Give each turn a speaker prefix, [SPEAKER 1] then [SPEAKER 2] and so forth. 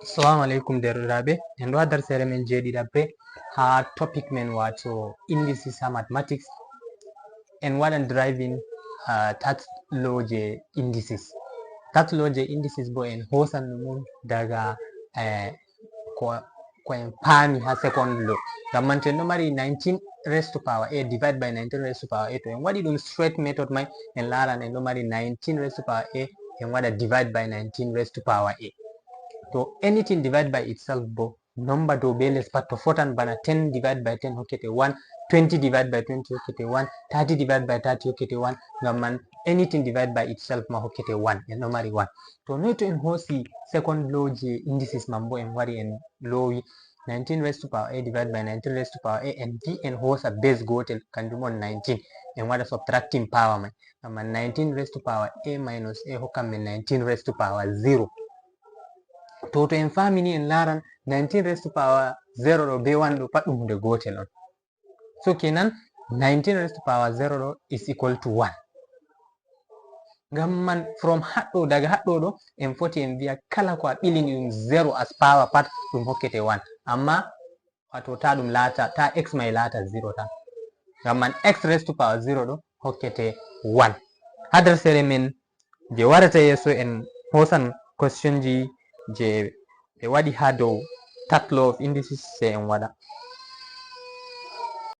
[SPEAKER 1] Assalamu alaikum derɗiraɓe, en ɗo ha darsere men jedidabre ha topic men wato indices ha mathematics. En waɗan driving tax law je indices. Tax law je indices bo en hosan ɗum daga ko en paami ha second law. Ngam man to en ɗo mari 19 raised to power a divide by 19 raised to power a, to en waɗi ɗum straight method mai en laran en ɗo mari 19 raised to power a en waɗa divide by 19 raised to power a. To anything divide by itself bo number dow be less pat to fotan bana 10 divide by 10 hokkete 1, 20 divide by 20 hokkete 1, 30 divide by 30 hokkete 1. Ngam man anything divide by itself ma hokkete 1, en ɗo mari 1. To noi to en hosi second law je indices man bo en wari en lowi 19 raised to power a divide by 19 raised to power a, en vi en hosa base gotel kanjum on 19, en waɗa subtracting power mai. Ngam man 19 raised to power a minus a hokkan men 19 raised to power 0. to en famini en laran 19 raised to power 0 ɗo be 1 ɗo pat ɗum hunde gotel on. So kenan 19 raised to power 0 ɗo is equal to 1. Ngam man from haɗɗo daga haɗɗo ɗo en foti en viya kala ko a ɓilini ɗum 0 as power pat ɗum hokkete 1, amma wato ta ɗum laata ta x mai laata 0 tan. Ngam man x raised to power 0 ɗo hokkete 1. Ha darsere men je warata yeso en hosan question ji je ɓe waɗi ha dow tax law of indices, se en waɗa.